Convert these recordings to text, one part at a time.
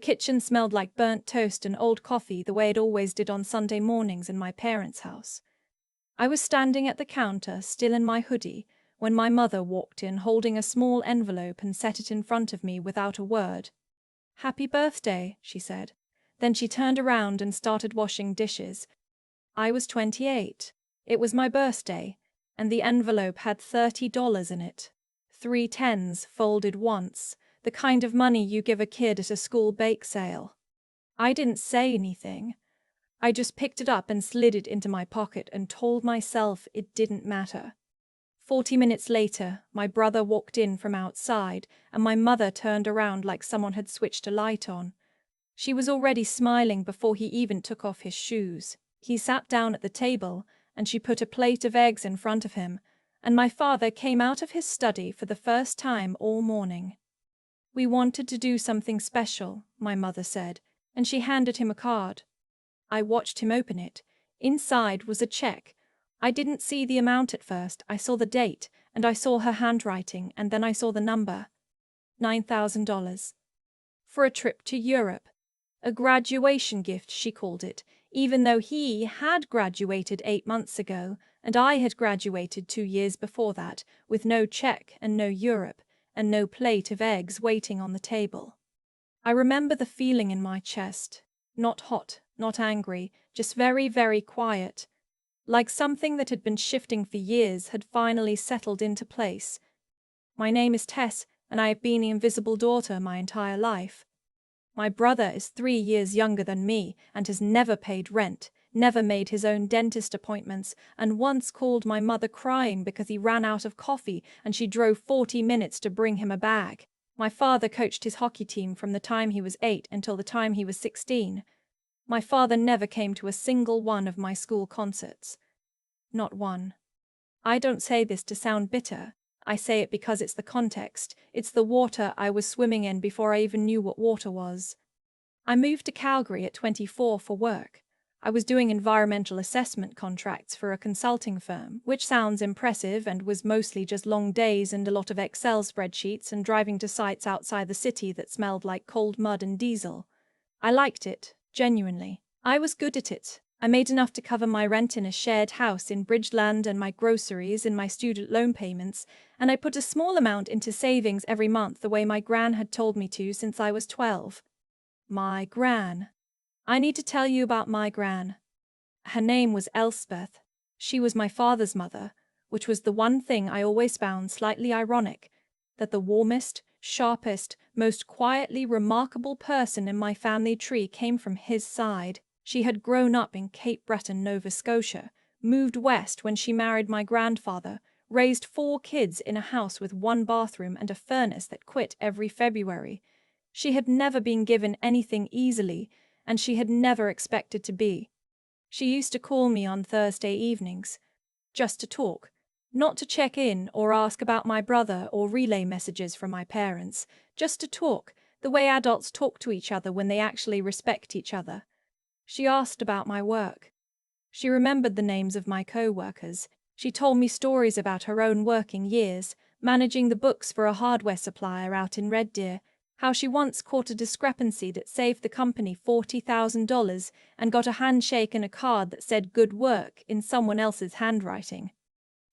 kitchen smelled like burnt toast and old coffee the way it always did on Sunday mornings in my parents' house. I was standing at the counter, still in my hoodie, when my mother walked in holding a small envelope and set it in front of me without a word. "Happy birthday," she said. Then she turned around and started washing dishes. I was 28. It was my birthday, and the envelope had $30 in it. 3 tens folded once, the kind of money you give a kid at a school bake sale. I didn't say anything. I just picked it up and slid it into my pocket and told myself it didn't matter. 40 minutes later, my brother walked in from outside, and my mother turned around like someone had switched a light on. She was already smiling before he even took off his shoes. He sat down at the table, and she put a plate of eggs in front of him, and my father came out of his study for the first time all morning. "We wanted to do something special," my mother said, and she handed him a card. I watched him open it. Inside was a check. I didn't see the amount at first. I saw the date, and I saw her handwriting, and then I saw the number. $9,000. For a trip to Europe. A graduation gift, she called it, even though he had graduated 8 months ago, and I had graduated 2 years before that, with no check and no Europe, and no plate of eggs waiting on the table. I remember the feeling in my chest. Not hot, not angry, just very, very quiet. Like something that had been shifting for years had finally settled into place. My name is Tess, and I have been the invisible daughter my entire life. My brother is 3 years younger than me and has never paid rent, never made his own dentist appointments, and once called my mother crying because he ran out of coffee and she drove 40 minutes to bring him a bag. My father coached his hockey team from the time he was 8 until the time he was 16. My father never came to a single one of my school concerts. Not one. I don't say this to sound bitter. I say it because it's the context. It's the water I was swimming in before I even knew what water was. I moved to Calgary at 24 for work. I was doing environmental assessment contracts for a consulting firm, which sounds impressive and was mostly just long days and a lot of Excel spreadsheets and driving to sites outside the city that smelled like cold mud and diesel. I liked it, genuinely. I was good at it. I made enough to cover my rent in a shared house in Bridgeland and my groceries and my student loan payments, and I put a small amount into savings every month the way my Gran had told me to since I was 12. My Gran. I need to tell you about my Gran. Her name was Elspeth. She was my father's mother, which was the one thing I always found slightly ironic, that the warmest, sharpest, most quietly remarkable person in my family tree came from his side. She had grown up in Cape Breton, Nova Scotia, moved west when she married my grandfather, raised 4 kids in a house with 1 bathroom and a furnace that quit every February. She had never been given anything easily, and she had never expected to be. She used to call me on Thursday evenings, just to talk, not to check in or ask about my brother or relay messages from my parents, just to talk, the way adults talk to each other when they actually respect each other. She asked about my work. She remembered the names of my co-workers. She told me stories about her own working years, managing the books for a hardware supplier out in Red Deer, how she once caught a discrepancy that saved the company $40,000 and got a handshake and a card that said "good work" in someone else's handwriting.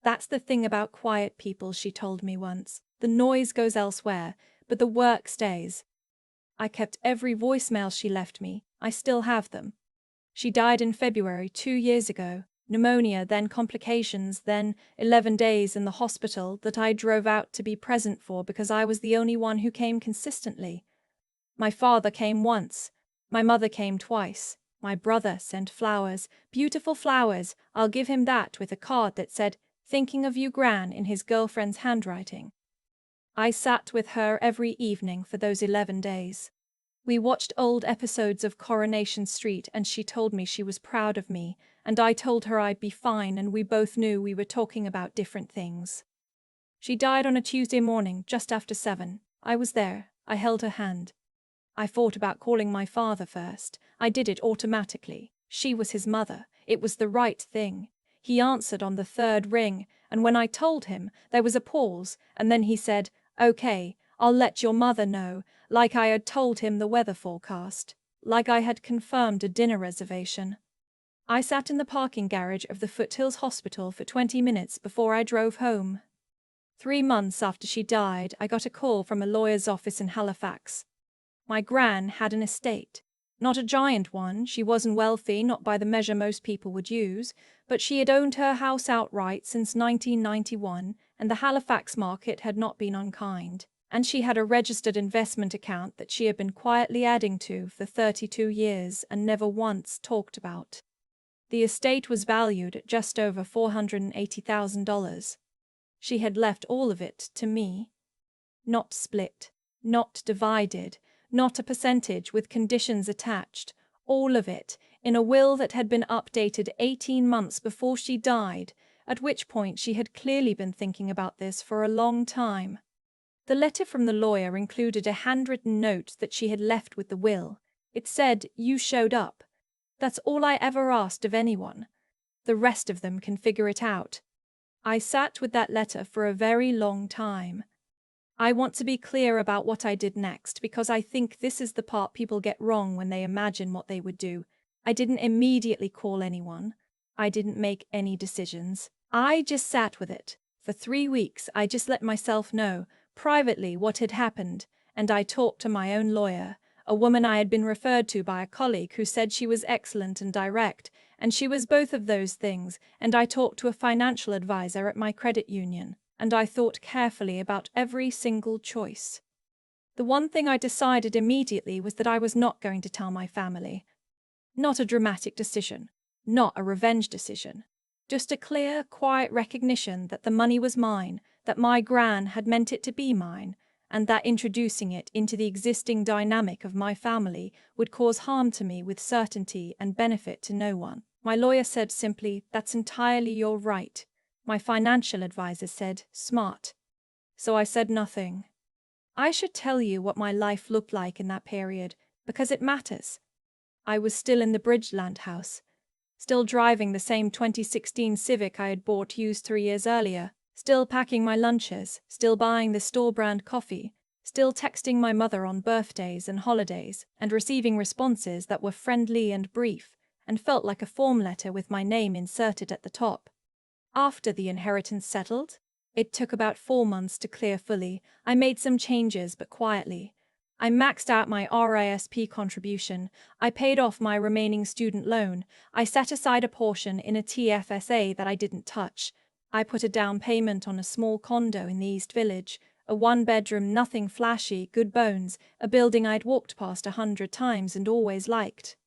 That's the thing about quiet people, she told me once. The noise goes elsewhere, but the work stays. I kept every voicemail she left me. I still have them. She died in February 2 years ago. Pneumonia, then complications, then 11 days in the hospital that I drove out to be present for because I was the only one who came consistently. My father came once. My mother came twice. My brother sent flowers, beautiful flowers. I'll give him that, with a card that said, "Thinking of you, Gran," in his girlfriend's handwriting. I sat with her every evening for those 11 days. We watched old episodes of Coronation Street, and she told me she was proud of me, and I told her I'd be fine, and we both knew we were talking about different things. She died on a Tuesday morning, just after 7. I was there. I held her hand. I thought about calling my father first. I did it automatically. She was his mother. It was the right thing. He answered on the 3rd ring, and when I told him, there was a pause, and then he said, "Okay, I'll let your mother know," like I had told him the weather forecast, like I had confirmed a dinner reservation. I sat in the parking garage of the Foothills Hospital for 20 minutes before I drove home. 3 months after she died, I got a call from a lawyer's office in Halifax. My Gran had an estate. Not a giant one, she wasn't wealthy, not by the measure most people would use, but she had owned her house outright since 1991, and the Halifax market had not been unkind. And she had a registered investment account that she had been quietly adding to for 32 years and never once talked about. The estate was valued at just over $480,000. She had left all of it to me. Not split, not divided, not a percentage with conditions attached, all of it, in a will that had been updated 18 months before she died, at which point she had clearly been thinking about this for a long time. The letter from the lawyer included a handwritten note that she had left with the will. It said, "You showed up. That's all I ever asked of anyone. The rest of them can figure it out." I sat with that letter for a very long time. I want to be clear about what I did next because I think this is the part people get wrong when they imagine what they would do. I didn't immediately call anyone. I didn't make any decisions. I just sat with it. For 3 weeks, I just let myself know, privately, what had happened, and I talked to my own lawyer, a woman I had been referred to by a colleague who said she was excellent and direct, and she was both of those things, and I talked to a financial advisor at my credit union, and I thought carefully about every single choice. The one thing I decided immediately was that I was not going to tell my family. Not a dramatic decision, not a revenge decision. Just a clear, quiet recognition that the money was mine, that my Gran had meant it to be mine, and that introducing it into the existing dynamic of my family would cause harm to me with certainty and benefit to no one. My lawyer said simply, "That's entirely your right." My financial advisor said, "Smart." So I said nothing. I should tell you what my life looked like in that period, because it matters. I was still in the Bridgeland house, still driving the same 2016 Civic I had bought used 3 years earlier, still packing my lunches, still buying the store-brand coffee, still texting my mother on birthdays and holidays, and receiving responses that were friendly and brief, and felt like a form letter with my name inserted at the top. After the inheritance settled, it took about 4 months to clear fully. I made some changes, but quietly. I maxed out my RISP contribution. I paid off my remaining student loan. I set aside a portion in a TFSA that I didn't touch. I put a down payment on a small condo in the East Village, a 1-bedroom, nothing flashy, good bones, a building I'd walked past 100 times and always liked.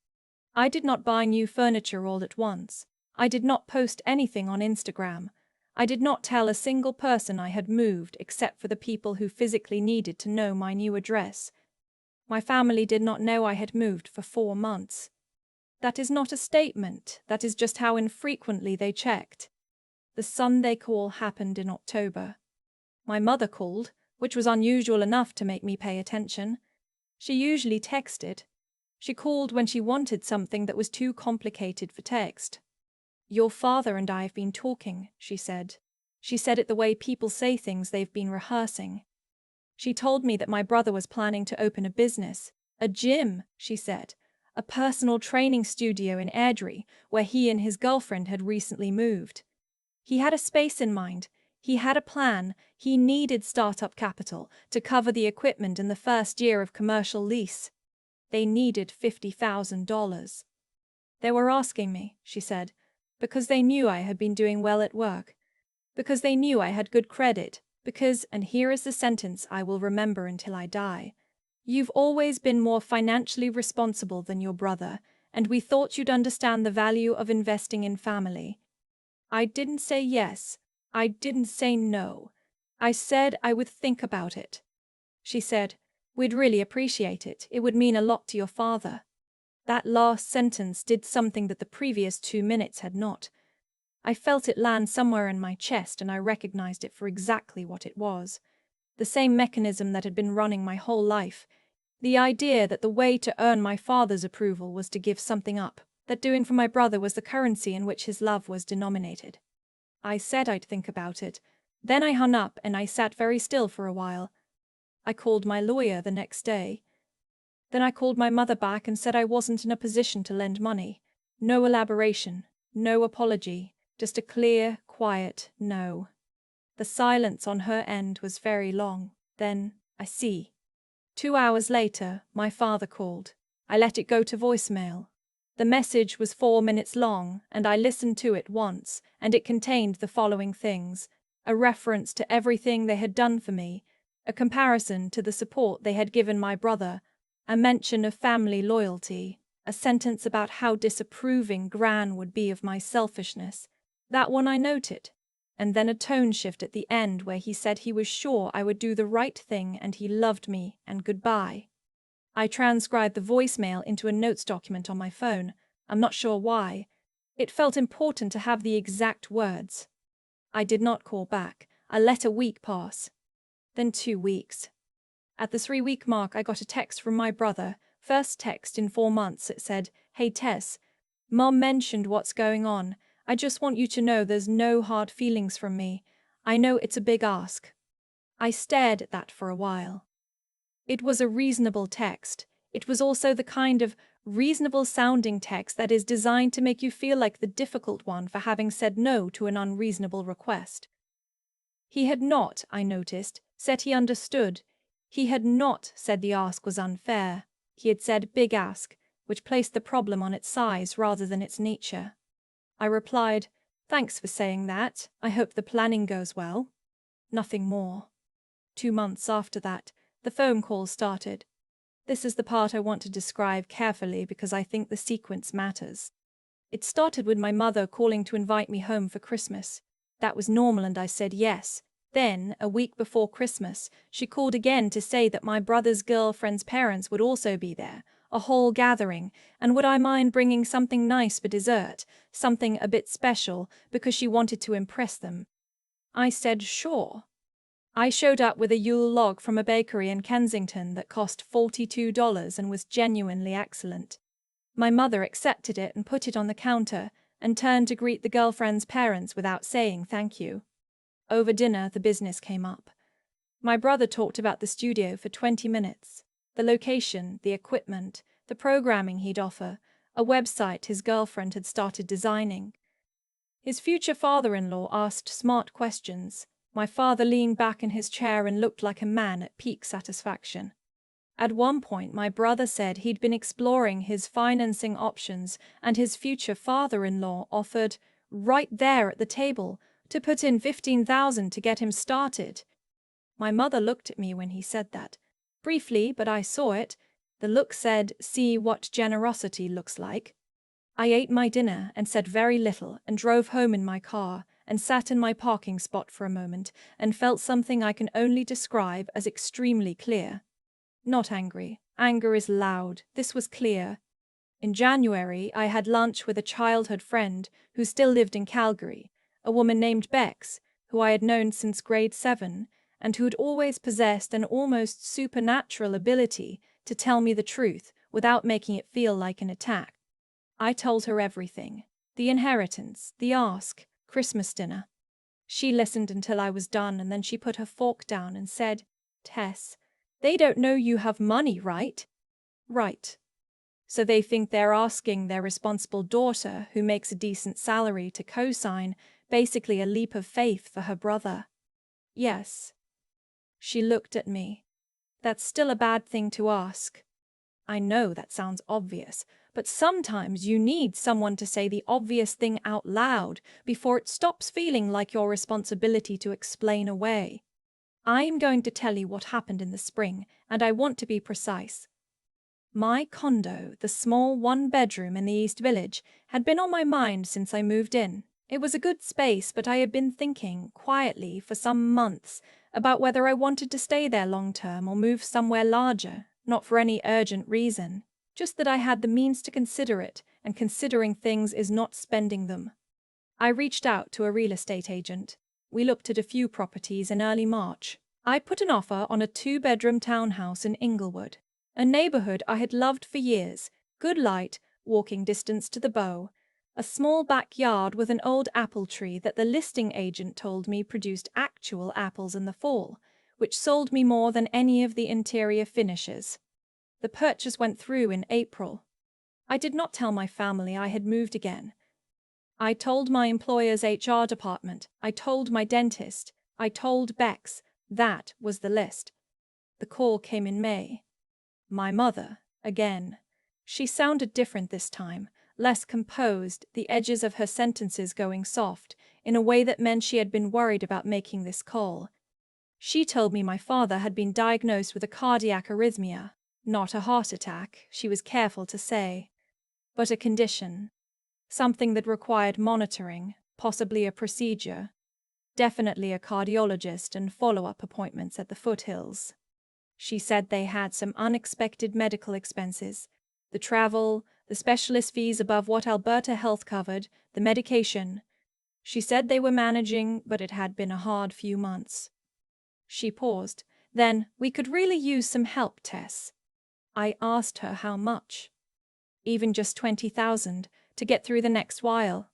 I did not buy new furniture all at once. I did not post anything on Instagram. I did not tell a single person I had moved except for the people who physically needed to know my new address. My family did not know I had moved for 4 months. That is not a statement, that is just how infrequently they checked. The Sunday call happened in October. My mother called, which was unusual enough to make me pay attention. She usually texted. She called when she wanted something that was too complicated for text. "Your father and I have been talking," she said. She said it the way people say things they've been rehearsing. She told me that my brother was planning to open a business, a gym, she said, a personal training studio in Airdrie, where he and his girlfriend had recently moved. He had a space in mind. He had a plan. He needed startup capital to cover the equipment in the first year of commercial lease. They needed $50,000. They were asking me, she said, because they knew I had been doing well at work, because they knew I had good credit, because, and here is the sentence I will remember until I die, "You've always been more financially responsible than your brother, and we thought you'd understand the value of investing in family." I didn't say yes. I didn't say no. I said I would think about it. She said, "We'd really appreciate it. It would mean a lot to your father." That last sentence did something that the previous 2 minutes had not. I felt it land somewhere in my chest, and I recognized it for exactly what it was. The same mechanism that had been running my whole life. The idea that the way to earn my father's approval was to give something up, that doing for my brother was the currency in which his love was denominated. I said I'd think about it. Then I hung up and I sat very still for a while. I called my lawyer the next day. Then I called my mother back and said I wasn't in a position to lend money. No elaboration, no apology, just a clear, quiet no. The silence on her end was very long. Then, I see. 2 hours later, my father called. I let it go to voicemail. The message was 4 minutes long, and I listened to it once, and it contained the following things: a reference to everything they had done for me, a comparison to the support they had given my brother, a mention of family loyalty, a sentence about how disapproving Gran would be of my selfishness. That one I noted. And then a tone shift at the end where he said he was sure I would do the right thing and he loved me, and goodbye. I transcribed the voicemail into a notes document on my phone. I'm not sure why. It felt important to have the exact words. I did not call back. I let a week pass. Then 2 weeks. At the 3-week mark, I got a text from my brother. First text in 4 months. It said, "Hey Tess, Mom mentioned what's going on. I just want you to know there's no hard feelings from me. I know it's a big ask." I stared at that for a while. It was a reasonable text. It was also the kind of reasonable-sounding text that is designed to make you feel like the difficult one for having said no to an unreasonable request. He had not, I noticed, said he understood. He had not said the ask was unfair. He had said big ask, which placed the problem on its size rather than its nature. I replied, "Thanks for saying that. I hope the planning goes well." Nothing more. 2 months after that, the phone call started. This is the part I want to describe carefully because I think the sequence matters. It started with my mother calling to invite me home for Christmas. That was normal and I said yes. Then, a week before Christmas, she called again to say that my brother's girlfriend's parents would also be there, a whole gathering, and would I mind bringing something nice for dessert, something a bit special, because she wanted to impress them. I said sure. I showed up with a Yule log from a bakery in Kensington that cost $42 and was genuinely excellent. My mother accepted it and put it on the counter and turned to greet the girlfriend's parents without saying thank you. Over dinner, the business came up. My brother talked about the studio for 20 minutes, the location, the equipment, the programming he'd offer, a website his girlfriend had started designing. His future father-in-law asked smart questions. My father leaned back in his chair and looked like a man at peak satisfaction. At one point, my brother said he'd been exploring his financing options and his future father-in-law offered, right there at the table, to put in $15,000 to get him started. My mother looked at me when he said that. Briefly, but I saw it. The look said, "See what generosity looks like." I ate my dinner and said very little and drove home in my car and sat in my parking spot for a moment and felt something I can only describe as extremely clear. Not angry. Anger is loud. This was clear. In January, I had lunch with a childhood friend who still lived in Calgary, a woman named Bex, who I had known since grade 7 and who had always possessed an almost supernatural ability to tell me the truth without making it feel like an attack. I told her everything. The inheritance, the ask, Christmas dinner. She listened until I was done and then she put her fork down and said, "Tess, they don't know you have money, right?" "Right. So they think they're asking their responsible daughter, who makes a decent salary, to co-sign, basically a leap of faith for her brother." "Yes." She looked at me. "That's still a bad thing to ask." I know that sounds obvious, but sometimes you need someone to say the obvious thing out loud before it stops feeling like your responsibility to explain away. I'm going to tell you what happened in the spring, and I want to be precise. My condo, the small one-bedroom in the East Village, had been on my mind since I moved in. It was a good space, but I had been thinking, quietly, for some months, about whether I wanted to stay there long-term or move somewhere larger, not for any urgent reason, just that I had the means to consider it, and considering things is not spending them. I reached out to a real estate agent. We looked at a few properties in early March. I put an offer on a 2-bedroom townhouse in Inglewood, a neighborhood I had loved for years, good light, walking distance to the Bow, a small backyard with an old apple tree that the listing agent told me produced actual apples in the fall, which sold me more than any of the interior finishes. The purchase went through in April. I did not tell my family I had moved again. I told my employer's HR department. I told my dentist. I told Bex. That was the list. The call came in May. My mother, again. She sounded different this time, less composed, the edges of her sentences going soft, in a way that meant she had been worried about making this call. She told me my father had been diagnosed with a cardiac arrhythmia, not a heart attack, she was careful to say, but a condition. Something that required monitoring, possibly a procedure, definitely a cardiologist and follow-up appointments at the foothills. She said they had some unexpected medical expenses, the travel, the specialist fees above what Alberta Health covered, the medication. She said they were managing, but it had been a hard few months. She paused. Then, we could really use some help, Tess. I asked her how much. Even just 20,000 to get through the next while.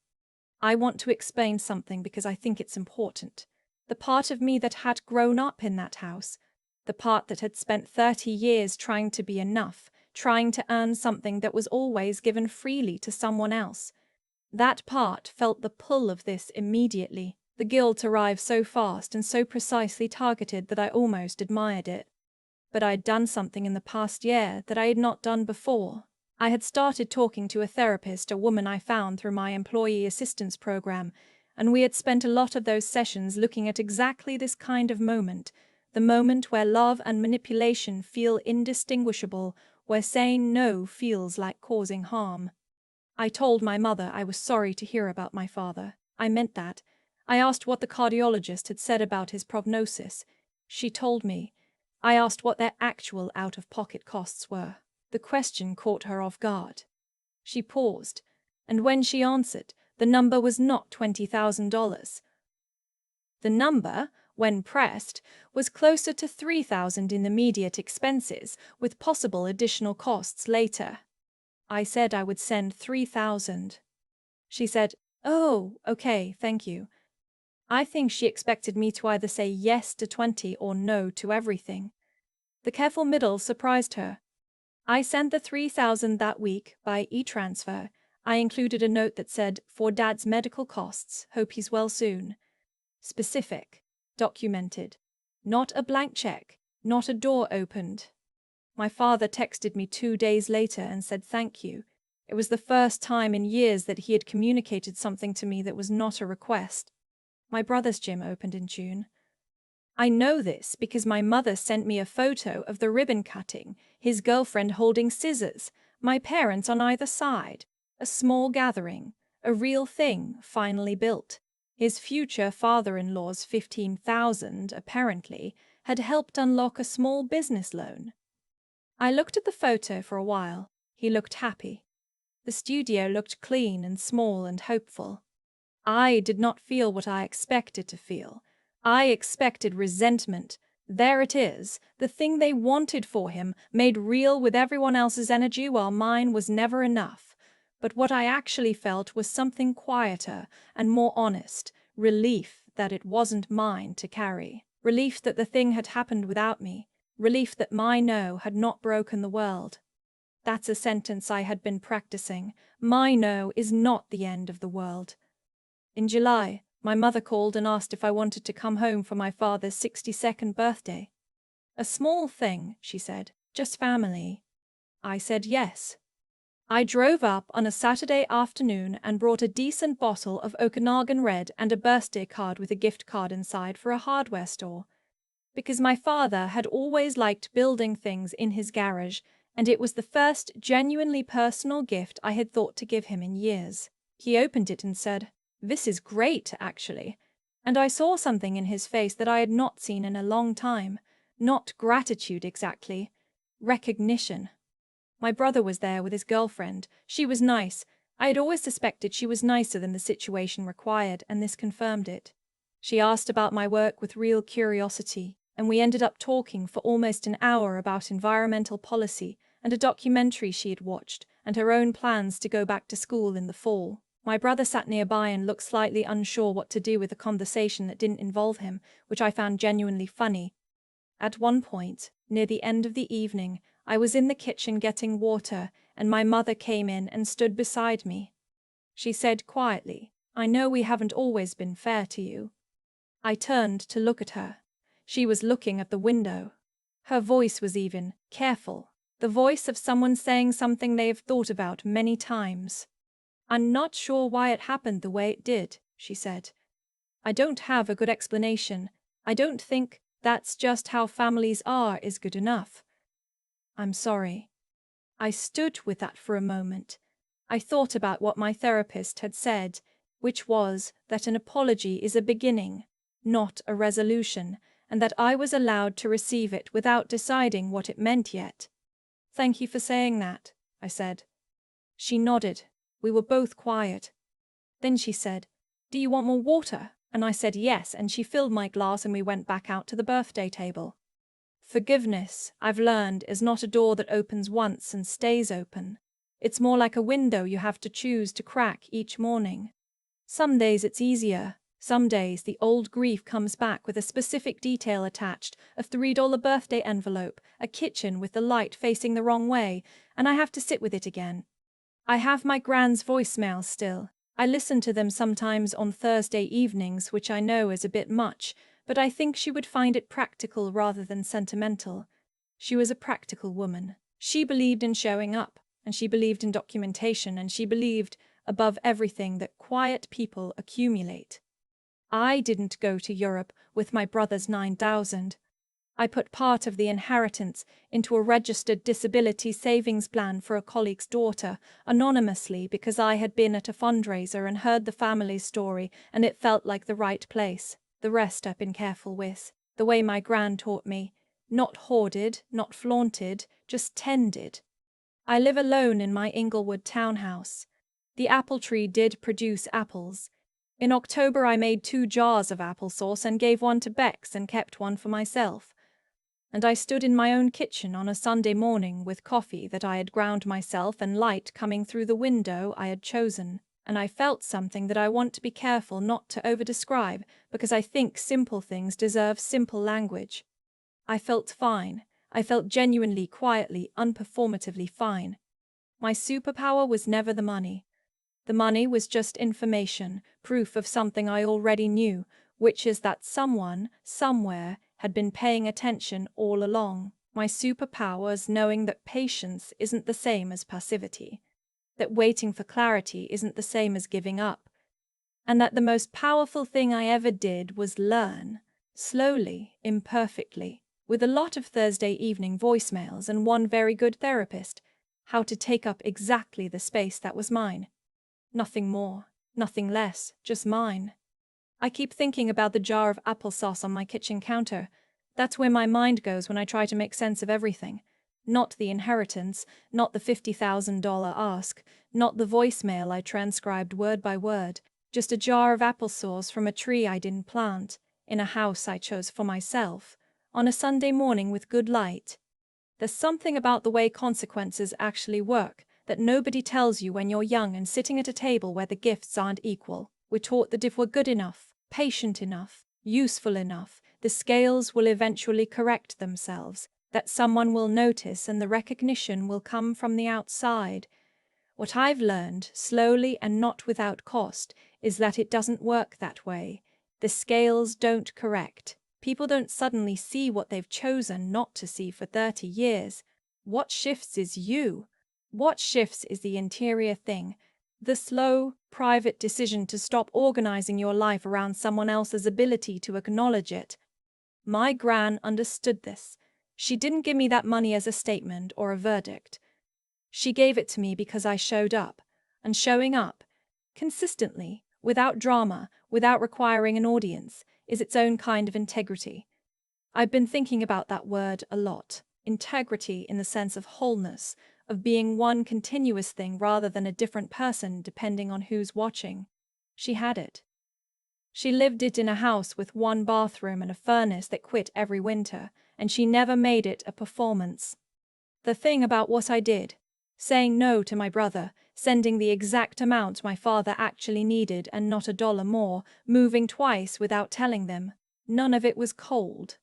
I want to explain something because I think it's important. The part of me that had grown up in that house, the part that had spent 30 years trying to be enough, trying to earn something that was always given freely to someone else. That part felt the pull of this immediately. The guilt arrived so fast and so precisely targeted that I almost admired it. But I had done something in the past year that I had not done before. I had started talking to a therapist, a woman I found through my employee assistance program, and we had spent a lot of those sessions looking at exactly this kind of moment, the moment where love and manipulation feel indistinguishable, where saying no feels like causing harm. I told my mother I was sorry to hear about my father. I meant that. I asked what the cardiologist had said about his prognosis. She told me. I asked what their actual out-of-pocket costs were. The question caught her off guard. She paused, and when she answered, the number was not $20,000. The number, when pressed, was closer to $3,000 in immediate expenses, with possible additional costs later. I said I would send $3,000. She said, "Oh, okay, thank you." I think she expected me to either say yes to 20 or no to everything. The careful middle surprised her. I sent the $3,000 that week by e-transfer. I included a note that said, "For Dad's medical costs, hope he's well soon." Specific, documented. Not a blank check, not a door opened. My father texted me 2 days later and said thank you. It was the first time in years that he had communicated something to me that was not a request. My brother's gym opened in June. I know this because my mother sent me a photo of the ribbon cutting, his girlfriend holding scissors, my parents on either side, a small gathering, a real thing finally built. His future father-in-law's $15,000, apparently, had helped unlock a small business loan. I looked at the photo for a while. He looked happy. The studio looked clean and small and hopeful. I did not feel what I expected to feel. I expected resentment. There it is, the thing they wanted for him, made real with everyone else's energy while mine was never enough. But what I actually felt was something quieter and more honest, relief that it wasn't mine to carry, relief that the thing had happened without me, relief that my no had not broken the world. That's a sentence I had been practicing. My no is not the end of the world. In July, my mother called and asked if I wanted to come home for my father's 62nd birthday. A small thing, she said, just family. I said yes. I drove up on a Saturday afternoon and brought a decent bottle of Okanagan Red and a birthday card with a gift card inside for a hardware store. Because my father had always liked building things in his garage, and it was the first genuinely personal gift I had thought to give him in years. He opened it and said, "This is great, actually." And I saw something in his face that I had not seen in a long time. Not gratitude exactly. Recognition. My brother was there with his girlfriend. She was nice. I had always suspected she was nicer than the situation required, and this confirmed it. She asked about my work with real curiosity, and we ended up talking for almost an hour about environmental policy and a documentary she had watched, and her own plans to go back to school in the fall. My brother sat nearby and looked slightly unsure what to do with a conversation that didn't involve him, which I found genuinely funny. At one point, near the end of the evening, I was in the kitchen getting water, and my mother came in and stood beside me. She said quietly, "I know we haven't always been fair to you." I turned to look at her. She was looking at the window. Her voice was even, careful, the voice of someone saying something they've thought about many times. "I'm not sure why it happened the way it did," she said. "I don't have a good explanation. I don't think that's just how families are is good enough. I'm sorry." I stood with that for a moment. I thought about what my therapist had said, which was that an apology is a beginning, not a resolution, and that I was allowed to receive it without deciding what it meant yet. "Thank you for saying that," I said. She nodded. We were both quiet. Then she said, "Do you want more water?" And I said yes, and she filled my glass and we went back out to the birthday table. Forgiveness, I've learned, is not a door that opens once and stays open. It's more like a window you have to choose to crack each morning. Some days it's easier. Some days the old grief comes back with a specific detail attached, a $3 birthday envelope, a kitchen with the light facing the wrong way, and I have to sit with it again. I have my Gran's voicemails still. I listen to them sometimes on Thursday evenings, which I know is a bit much, but I think she would find it practical rather than sentimental. She was a practical woman. She believed in showing up, and she believed in documentation, and she believed, above everything, that quiet people accumulate. I didn't go to Europe with my brother's 9,000. I put part of the inheritance into a registered disability savings plan for a colleague's daughter, anonymously, because I had been at a fundraiser and heard the family's story and it felt like the right place. The rest I've been careful with, the way my Gran taught me. Not hoarded, not flaunted, just tended. I live alone in my Inglewood townhouse. The apple tree did produce apples. In October I made 2 jars of applesauce and gave one to Bex and kept one for myself. And I stood in my own kitchen on a Sunday morning with coffee that I had ground myself and light coming through the window I had chosen, and I felt something that I want to be careful not to over-describe because I think simple things deserve simple language. I felt fine. I felt genuinely, quietly, unperformatively fine. My superpower was never the money. The money was just information, proof of something I already knew, which is that someone, somewhere, had been paying attention all along. My superpower is knowing that patience isn't the same as passivity, that waiting for clarity isn't the same as giving up, and that the most powerful thing I ever did was learn, slowly, imperfectly, with a lot of Thursday evening voicemails and one very good therapist, how to take up exactly the space that was mine. Nothing more, nothing less, just mine. I keep thinking about the jar of applesauce on my kitchen counter. That's where my mind goes when I try to make sense of everything. Not the inheritance, not the $50,000 ask, not the voicemail I transcribed word by word, just a jar of applesauce from a tree I didn't plant, in a house I chose for myself, on a Sunday morning with good light. There's something about the way consequences actually work that nobody tells you when you're young and sitting at a table where the gifts aren't equal. We're taught that if we're good enough, patient enough, useful enough, the scales will eventually correct themselves, that someone will notice and the recognition will come from the outside. What I've learned, slowly and not without cost, is that it doesn't work that way. The scales don't correct. People don't suddenly see what they've chosen not to see for 30 years. What shifts is you. What shifts is the interior thing. The slow, private decision to stop organizing your life around someone else's ability to acknowledge it. My Gran understood this. She didn't give me that money as a statement or a verdict. She gave it to me because I showed up, and showing up, consistently, without drama, without requiring an audience, is its own kind of integrity. I've been thinking about that word a lot. Integrity in the sense of wholeness, of being one continuous thing rather than a different person depending on who's watching. She had it. She lived it in a house with 1 bathroom and a furnace that quit every winter, and she never made it a performance. The thing about what I did, saying no to my brother, sending the exact amount my father actually needed and not $1 more, moving twice without telling them, none of it was cold.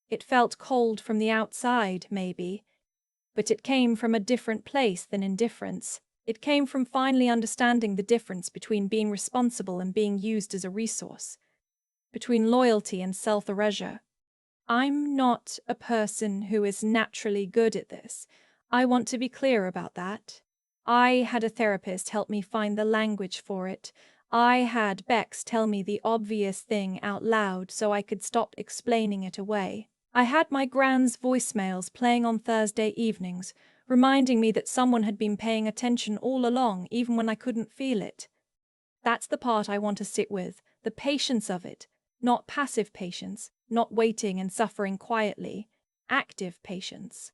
It felt cold from the outside, maybe, but it came from a different place than indifference. It came from finally understanding the difference between being responsible and being used as a resource, between loyalty and self-erasure. I'm not a person who is naturally good at this. I want to be clear about that. I had a therapist help me find the language for it. I had Bex tell me the obvious thing out loud so I could stop explaining it away. I had my Gran's voicemails playing on Thursday evenings, reminding me that someone had been paying attention all along, even when I couldn't feel it. That's the part I want to sit with, the patience of it, not passive patience, not waiting and suffering quietly, active patience.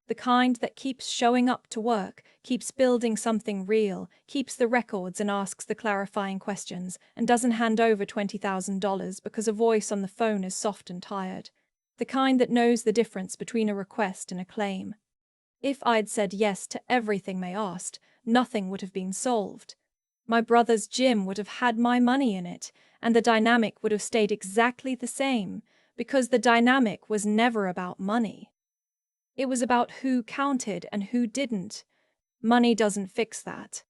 The kind that keeps showing up to work, keeps building something real, keeps the records and asks the clarifying questions, and doesn't hand over $20,000 because a voice on the phone is soft and tired. The kind that knows the difference between a request and a claim. If I'd said yes to everything they asked, nothing would have been solved. My brother's gym would have had my money in it, and the dynamic would have stayed exactly the same, because the dynamic was never about money. It was about who counted and who didn't. Money doesn't fix that.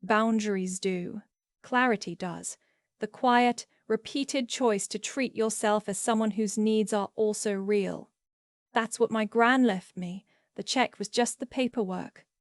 Boundaries do. Clarity does. The quiet, repeated choice to treat yourself as someone whose needs are also real. That's what my Gran left me. The check was just the paperwork.